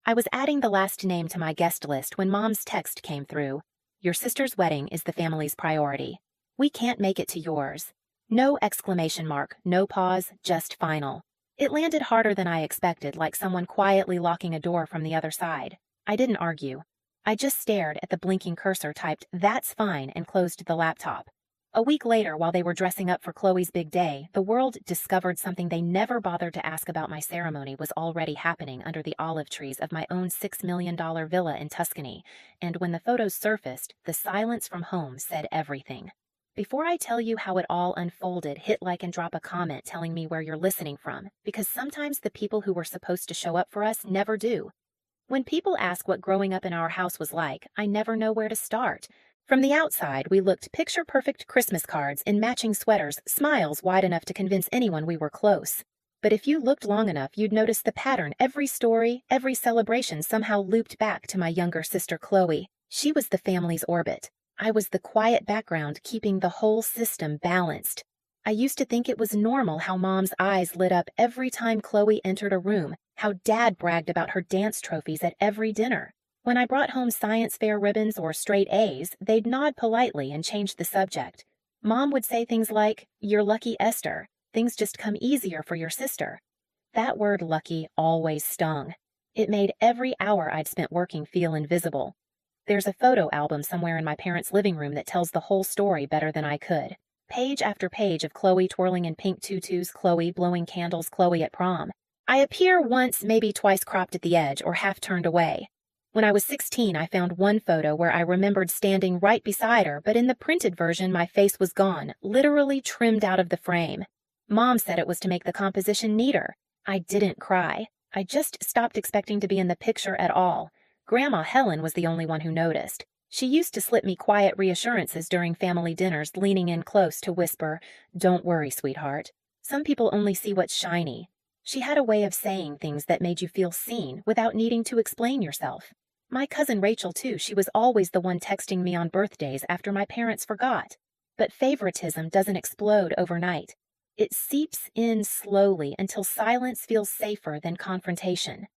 I was adding the last name to my guest list when Mom's text came through. Your sister's wedding is the family's priority. We can't make it to yours. No exclamation mark, no pause, just final. It landed harder than I expected, like someone quietly locking a door from the other side. I didn't argue. I just stared at the blinking cursor, typed, "That's fine," and closed the laptop. A week later, while they were dressing up for Chloe's big day, the world discovered something they never bothered to ask about. My ceremony was already happening under the olive trees of my own $6 million villa in Tuscany, and when the photos surfaced, the silence from home said everything. Before I tell you how it all unfolded, hit like and drop a comment telling me where you're listening from, because sometimes the people who were supposed to show up for us never do. When people ask what growing up in our house was like, I never know where to start. From the outside, we looked picture-perfect Christmas cards in matching sweaters, smiles wide enough to convince anyone we were close. But if you looked long enough, you'd notice the pattern. Every story, every celebration somehow looped back to my younger sister Chloe. She was the family's orbit. I was the quiet background keeping the whole system balanced. I used to think it was normal how Mom's eyes lit up every time Chloe entered a room, how Dad bragged about her dance trophies at every dinner. When I brought home science fair ribbons or straight A's, they'd nod politely and change the subject. Mom would say things like, "You're lucky, Esther. Things just come easier for your sister." That word lucky always stung. It made every hour I'd spent working feel invisible. There's a photo album somewhere in my parents' living room that tells the whole story better than I could. Page after page of Chloe twirling in pink tutus, Chloe blowing candles, Chloe at prom. I appear once, maybe twice cropped at the edge or half turned away. When I was 16, I found one photo where I remembered standing right beside her, but in the printed version, my face was gone, literally trimmed out of the frame. Mom said it was to make the composition neater. I didn't cry. I just stopped expecting to be in the picture at all. Grandma Helen was the only one who noticed. She used to slip me quiet reassurances during family dinners, leaning in close to whisper, "Don't worry, sweetheart. Some people only see what's shiny." She had a way of saying things that made you feel seen without needing to explain yourself. My cousin Rachel, too, she was always the one texting me on birthdays after my parents forgot. But favoritism doesn't explode overnight. It seeps in slowly until silence feels safer than confrontation.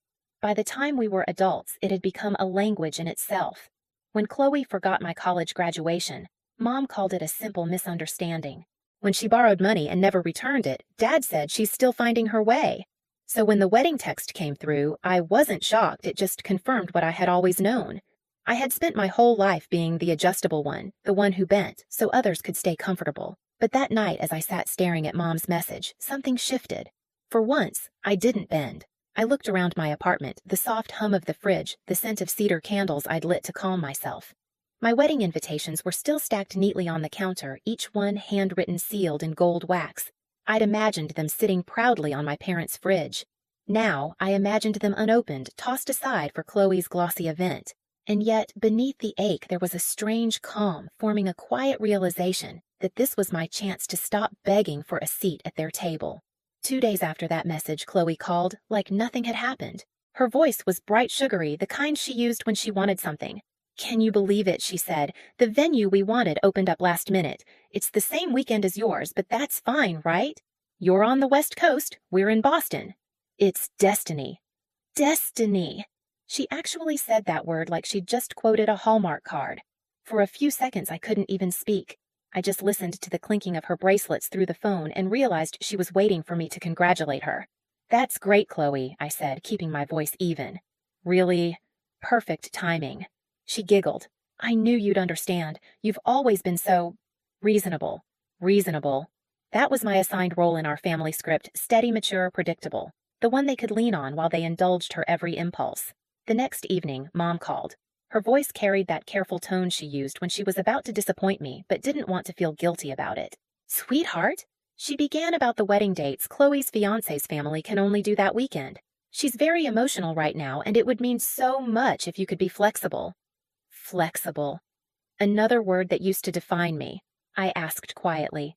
By the time we were adults, it had become a language in itself. When Chloe forgot my college graduation, Mom called it a simple misunderstanding. When she borrowed money and never returned it, Dad said she's still finding her way. So when the wedding text came through, I wasn't shocked. It just confirmed what I had always known. I had spent my whole life being the adjustable one, the one who bent, so others could stay comfortable. But that night, as I sat staring at Mom's message, something shifted. For once, I didn't bend. I looked around my apartment, the soft hum of the fridge, the scent of cedar candles I'd lit to calm myself. My wedding invitations were still stacked neatly on the counter, each one handwritten, sealed in gold wax. I'd imagined them sitting proudly on my parents' fridge. Now, I imagined them unopened, tossed aside for Chloe's glossy event. And yet, beneath the ache, there was a strange calm, forming a quiet realization that this was my chance to stop begging for a seat at their table. 2 days after that message, Chloe called, like nothing had happened. Her voice was bright sugary, the kind she used when she wanted something. "Can you believe it?" she said. "The venue we wanted opened up last minute. It's the same weekend as yours, but that's fine, right? You're on the West Coast, we're in Boston. It's destiny." Destiny! She actually said that word like she'd just quoted a Hallmark card. For a few seconds I couldn't even speak. I just listened to the clinking of her bracelets through the phone and realized she was waiting for me to congratulate her. "That's great, Chloe," I said, keeping my voice even. "Really perfect timing." She giggled. "I knew you'd understand. You've always been so reasonable." Reasonable. That was my assigned role in our family script, steady, mature, predictable. The one they could lean on while they indulged her every impulse. The next evening, Mom called. Her voice carried that careful tone she used when she was about to disappoint me, but didn't want to feel guilty about it. "Sweetheart?" She began about the wedding dates. "Chloe's fiance's family can only do that weekend. She's very emotional right now, and it would mean so much if you could be flexible." Flexible. Another word that used to define me. I asked quietly.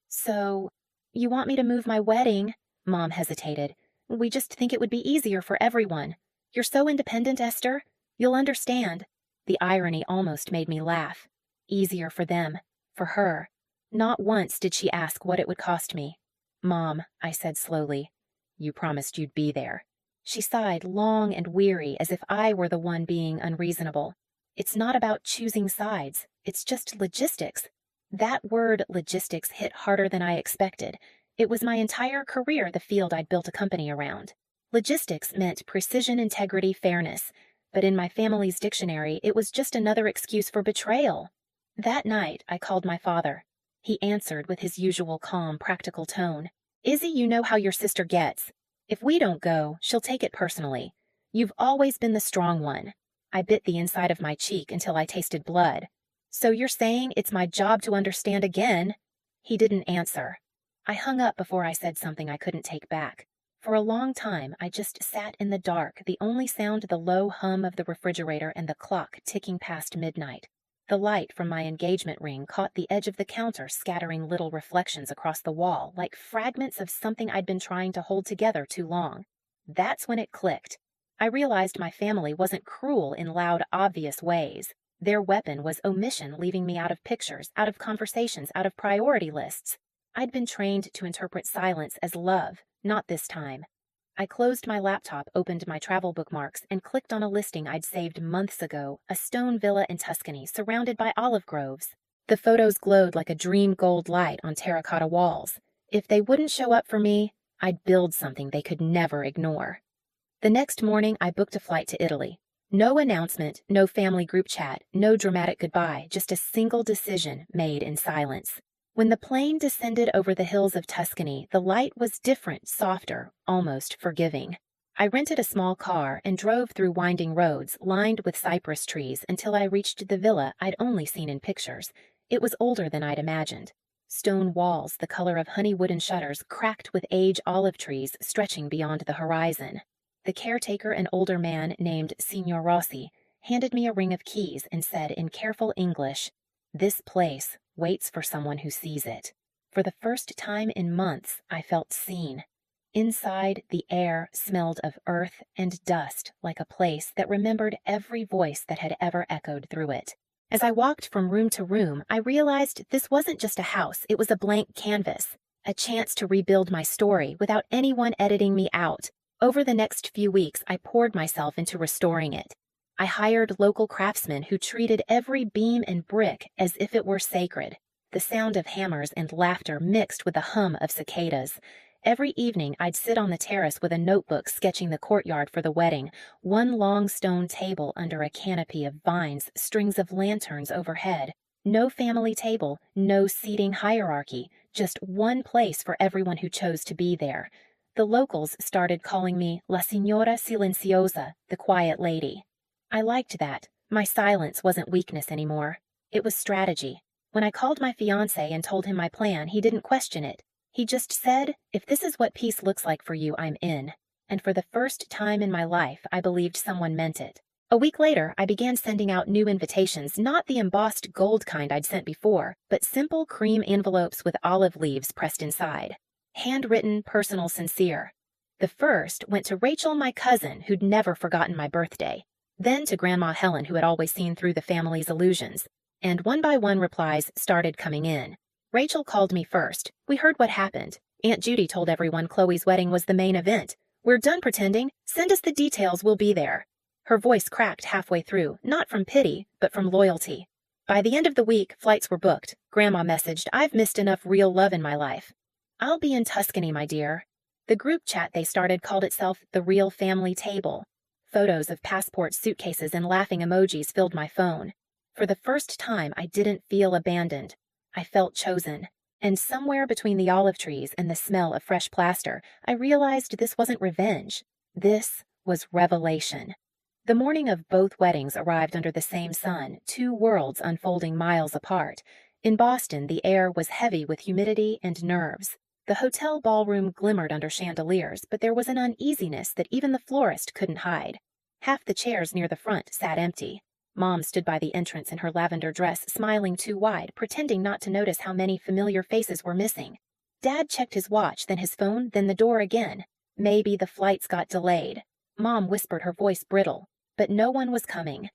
"So, you want me to move my wedding?" Mom hesitated. "We just think it would be easier for everyone. You're so independent, Esther. You'll understand." The irony almost made me laugh. Easier for them. For her. Not once did she ask what it would cost me. "Mom," I said slowly, "you promised you'd be there." She sighed long and weary as if I were the one being unreasonable. It's not about choosing sides, it's just logistics. That word logistics hit harder than I expected. It was my entire career the field I'd built a company around. Logistics meant precision, integrity, fairness, but in my family's dictionary, it was just another excuse for betrayal. That night, I called my father. He answered with his usual calm, practical tone. Izzy, you know how your sister gets. If we don't go, she'll take it personally. You've always been the strong one. I bit the inside of my cheek until I tasted blood. So you're saying it's my job to understand again? He didn't answer. I hung up before I said something I couldn't take back. For a long time, I just sat in the dark, the only sound the low hum of the refrigerator and the clock ticking past midnight. The light from my engagement ring caught the edge of the counter, scattering little reflections across the wall, like fragments of something I'd been trying to hold together too long. That's when it clicked. I realized my family wasn't cruel in loud, obvious ways. Their weapon was omission, leaving me out of pictures, out of conversations, out of priority lists. I'd been trained to interpret silence as love, not this time. I closed my laptop, opened my travel bookmarks, and clicked on a listing I'd saved months ago, a stone villa in Tuscany surrounded by olive groves. The photos glowed like a dream gold light on terracotta walls. If they wouldn't show up for me, I'd build something they could never ignore. The next morning, I booked a flight to Italy. No announcement, no family group chat, no dramatic goodbye, just a single decision made in silence. When the plane descended over the hills of Tuscany, the light was different, softer, almost forgiving. I rented a small car and drove through winding roads lined with cypress trees until I reached the villa I'd only seen in pictures. It was older than I'd imagined. Stone walls, the color of honey wooden shutters, cracked with age olive trees stretching beyond the horizon. The caretaker, an older man named Signor Rossi, handed me a ring of keys and said in careful English, "This place waits for someone who sees it." For the first time in months, I felt seen. Inside, the air smelled of earth and dust, like a place that remembered every voice that had ever echoed through it. As I walked from room to room, I realized this wasn't just a house, it was a blank canvas, a chance to rebuild my story without anyone editing me out. Over the next few weeks, I poured myself into restoring it. I hired local craftsmen who treated every beam and brick as if it were sacred. The sound of hammers and laughter mixed with the hum of cicadas. Every evening, I'd sit on the terrace with a notebook sketching the courtyard for the wedding, one long stone table under a canopy of vines, strings of lanterns overhead. No family table, no seating hierarchy, just one place for everyone who chose to be there. The locals started calling me La Signora Silenciosa, the quiet lady. I liked that. My silence wasn't weakness anymore. It was strategy. When I called my fiancé and told him my plan, he didn't question it. He just said, "If this is what peace looks like for you, I'm in." And for the first time in my life, I believed someone meant it. A week later, I began sending out new invitations, not the embossed gold kind I'd sent before, but simple cream envelopes with olive leaves pressed inside. Handwritten, personal, sincere. The first went to Rachel, my cousin, who'd never forgotten my birthday. Then to Grandma Helen, who had always seen through the family's illusions. And one by one replies started coming in. Rachel called me first. We heard what happened. Aunt Judy told everyone Chloe's wedding was the main event. "We're done pretending. Send us the details, we'll be there." Her voice cracked halfway through, not from pity, but from loyalty. By the end of the week, flights were booked. Grandma messaged, "I've missed enough real love in my life." "I'll be in Tuscany, my dear." The group chat they started called itself The Real Family Table. Photos of passports, suitcases, and laughing emojis filled my phone. For the first time, I didn't feel abandoned. I felt chosen. And somewhere between the olive trees and the smell of fresh plaster, I realized this wasn't revenge. This was revelation. The morning of both weddings arrived under the same sun, two worlds unfolding miles apart. In Boston, the air was heavy with humidity and nerves. The hotel ballroom glimmered under chandeliers, but there was an uneasiness that even the florist couldn't hide. Half the chairs near the front sat empty. Mom stood by the entrance in her lavender dress, smiling too wide, pretending not to notice how many familiar faces were missing. Dad checked his watch, then his phone, then the door again. Maybe the flights got delayed. Mom whispered, her voice brittle. But no one was coming.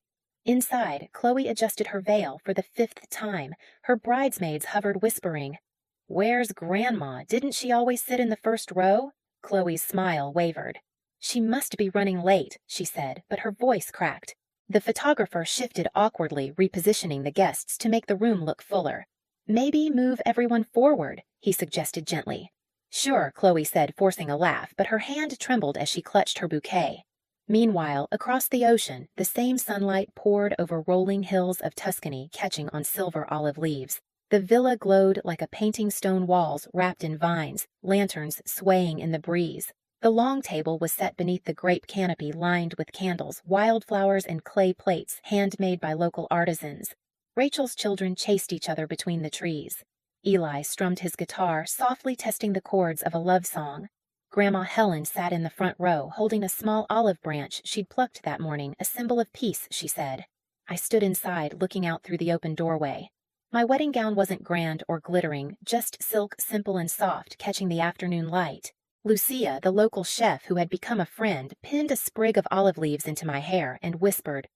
Inside, Chloe adjusted her veil for the 5th time. Her bridesmaids hovered whispering, "Where's Grandma? Didn't she always sit in the first row?" Chloe's smile wavered. "She must be running late," she said, but her voice cracked. The photographer shifted awkwardly, repositioning the guests to make the room look fuller. "Maybe move everyone forward," he suggested gently. "Sure," Chloe said, forcing a laugh, but her hand trembled as she clutched her bouquet. Meanwhile, across the ocean, the same sunlight poured over rolling hills of Tuscany, catching on silver olive leaves. The villa glowed like a painting, stone walls wrapped in vines, lanterns swaying in the breeze. The long table was set beneath the grape canopy lined with candles, wildflowers, and clay plates handmade by local artisans. Rachel's children chased each other between the trees. Eli strummed his guitar, softly testing the chords of a love song. Grandma Helen sat in the front row, holding a small olive branch she'd plucked that morning, a symbol of peace, she said. I stood inside, looking out through the open doorway. My wedding gown wasn't grand or glittering, just silk, simple and soft, catching the afternoon light. Lucia, the local chef who had become a friend, pinned a sprig of olive leaves into my hair and whispered,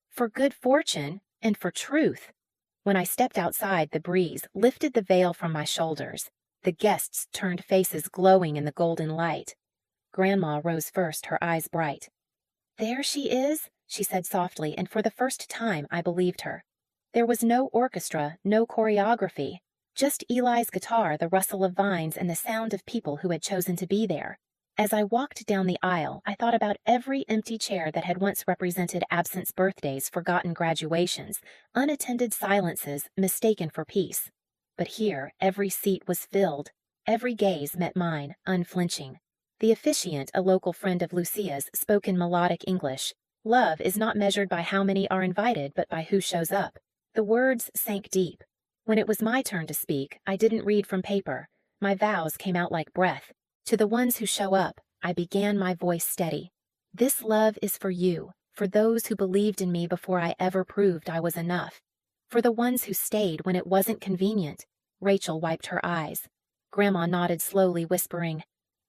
"For good fortune and for truth." When I stepped outside, the breeze lifted the veil from my shoulders. The guests turned faces glowing in the golden light. Grandma rose first, her eyes bright. "There she is," she said softly, and for the first time I believed her. There was no orchestra, no choreography, just Eli's guitar, the rustle of vines, and the sound of people who had chosen to be there. As I walked down the aisle, I thought about every empty chair that had once represented absence birthdays, forgotten graduations, unattended silences mistaken for peace. But here, every seat was filled. Every gaze met mine, unflinching. The officiant, a local friend of Lucia's, spoke in melodic English. "Love is not measured by how many are invited, but by who shows up." The words sank deep. When it was my turn to speak, I didn't read from paper. My vows came out like breath. "To the ones who show up," I began, my voice steady. "This love is for you, for those who believed in me before I ever proved I was enough. For the ones who stayed when it wasn't convenient." Rachel wiped her eyes. Grandma nodded slowly, whispering,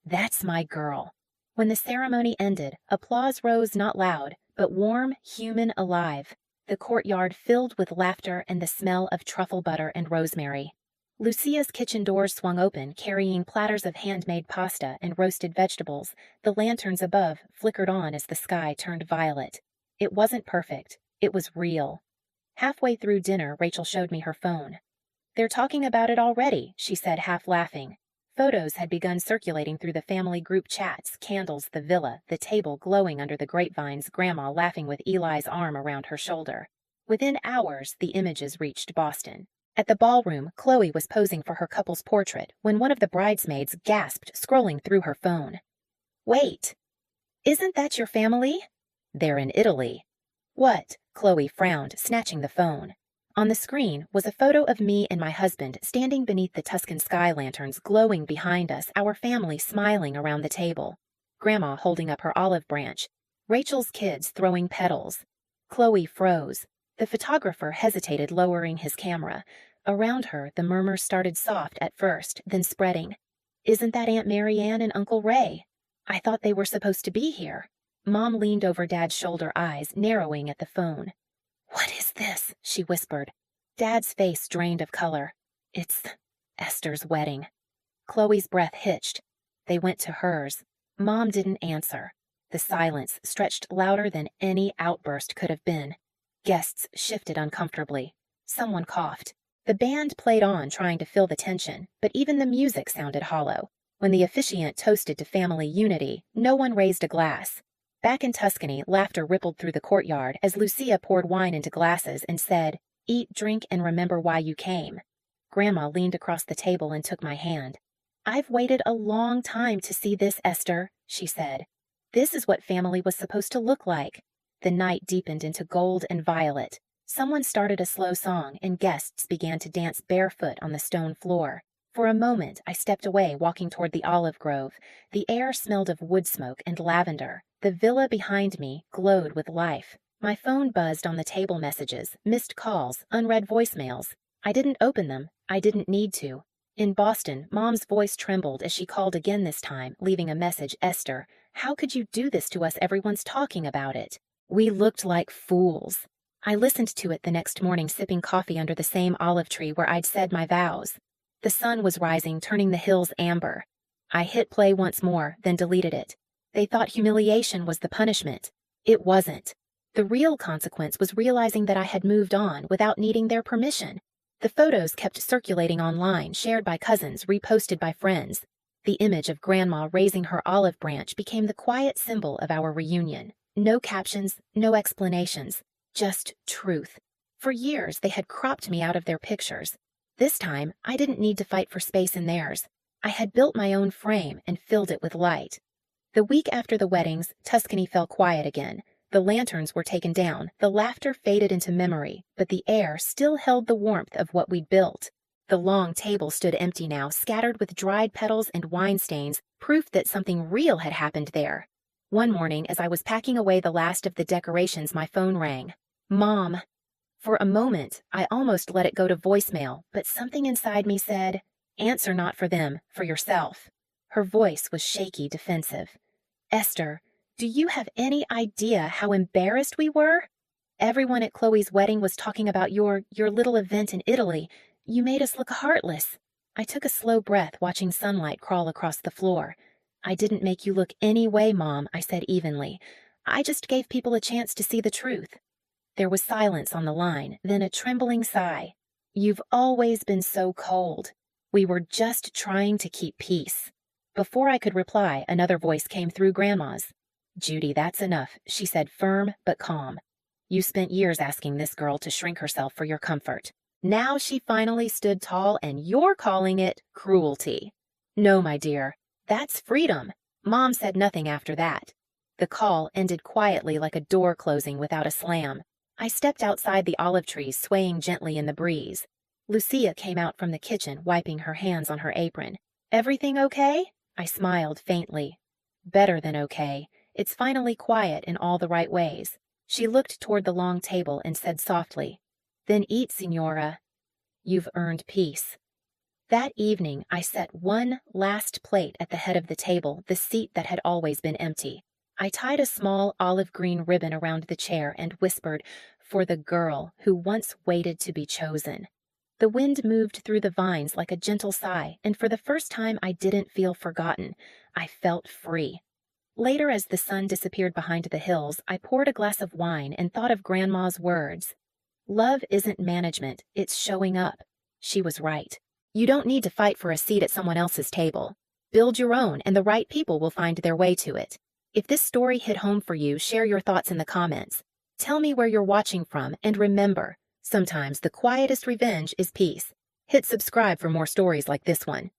"That's my girl." When the ceremony ended, applause rose, not loud, but warm, human, alive. The courtyard filled with laughter and the smell of truffle butter and rosemary. Lucia's kitchen doors swung open, carrying platters of handmade pasta and roasted vegetables. The lanterns above flickered on as the sky turned violet. It wasn't perfect. It was real. Halfway through dinner, Rachel showed me her phone. "They're talking about it already," she said, half laughing. Photos had begun circulating through the family group chats, candles, the villa, the table glowing under the grapevines, Grandma laughing with Eli's arm around her shoulder. Within hours, the images reached Boston. At the ballroom, Chloe was posing for her couple's portrait when one of the bridesmaids gasped, scrolling through her phone. "Wait! Isn't that your family?" "They're in Italy." "What?" Chloe frowned, snatching the phone. On the screen was a photo of me and my husband standing beneath the Tuscan sky lanterns glowing behind us, our family smiling around the table. Grandma holding up her olive branch. Rachel's kids throwing petals. Chloe froze. The photographer hesitated, lowering his camera. Around her, the murmurs started soft at first, then spreading. "Isn't that Aunt Marianne and Uncle Ray? I thought they were supposed to be here." Mom leaned over Dad's shoulder, eyes narrowing at the phone. "What is this?" she whispered. Dad's face drained of color. "It's Esther's wedding." Chloe's breath hitched. They went to hers. Mom didn't answer. The silence stretched louder than any outburst could have been. Guests shifted uncomfortably. Someone coughed. The band played on, trying to fill the tension, but even the music sounded hollow. When the officiant toasted to family unity, no one raised a glass. Back in Tuscany, laughter rippled through the courtyard as Lucia poured wine into glasses and said, "Eat, drink, and remember why you came." Grandma leaned across the table and took my hand. "I've waited a long time to see this, Esther," she said. "This is what family was supposed to look like." The night deepened into gold and violet. Someone started a slow song, and guests began to dance barefoot on the stone floor. For a moment, I stepped away, walking toward the olive grove. The air smelled of wood smoke and lavender. The villa behind me glowed with life. My phone buzzed on the table, messages, missed calls, unread voicemails. I didn't open them. I didn't need to. In Boston, Mom's voice trembled as she called again this time, leaving a message. "Esther, how could you do this to us? Everyone's talking about it." We looked like fools. I listened to it the next morning, sipping coffee under the same olive tree where I'd said my vows. The sun was rising, turning the hills amber. I hit play once more, then deleted it. They thought humiliation was the punishment. It wasn't. The real consequence was realizing that I had moved on without needing their permission. The photos kept circulating online, shared by cousins, reposted by friends. The image of Grandma raising her olive branch became the quiet symbol of our reunion. No captions, no explanations, just truth. For years, they had cropped me out of their pictures. This time, I didn't need to fight for space in theirs. I had built my own frame and filled it with light. The week after the weddings, Tuscany fell quiet again. The lanterns were taken down, the laughter faded into memory, but the air still held the warmth of what we'd built. The long table stood empty now, scattered with dried petals and wine stains, proof that something real had happened there. One morning, as I was packing away the last of the decorations, my phone rang. Mom. For a moment, I almost let it go to voicemail, but something inside me said, "Answer not for them, for yourself." Her voice was shaky, defensive. "Esther, do you have any idea how embarrassed we were? Everyone at Chloe's wedding was talking about your little event in Italy. You made us look heartless." I took a slow breath, watching sunlight crawl across the floor. "I didn't make you look any way, Mom," I said evenly. "I just gave people a chance to see the truth." There was silence on the line, then a trembling sigh. "You've always been so cold. We were just trying to keep peace." Before I could reply, another voice came through Grandma's. "Judy, that's enough," she said, firm but calm. "You spent years asking this girl to shrink herself for your comfort. Now she finally stood tall, and you're calling it cruelty." "No, my dear. That's freedom." Mom said nothing after that. The call ended quietly, like a door closing without a slam. I stepped outside the olive trees, swaying gently in the breeze. Lucia came out from the kitchen, wiping her hands on her apron. "Everything okay?" I smiled faintly. "Better than okay. It's finally quiet in all the right ways." She looked toward the long table and said softly, "Then eat, Signora. You've earned peace." That evening, I set one last plate at the head of the table, the seat that had always been empty. I tied a small olive green ribbon around the chair and whispered, "For the girl who once waited to be chosen." The wind moved through the vines like a gentle sigh, and for the first time I didn't feel forgotten. I felt free. Later, as the sun disappeared behind the hills, I poured a glass of wine and thought of Grandma's words. Love isn't management, it's showing up. She was right. You don't need to fight for a seat at someone else's table. Build your own, and the right people will find their way to it. If this story hit home for you, share your thoughts in the comments. Tell me where you're watching from, and remember, sometimes the quietest revenge is peace. Hit subscribe for more stories like this one.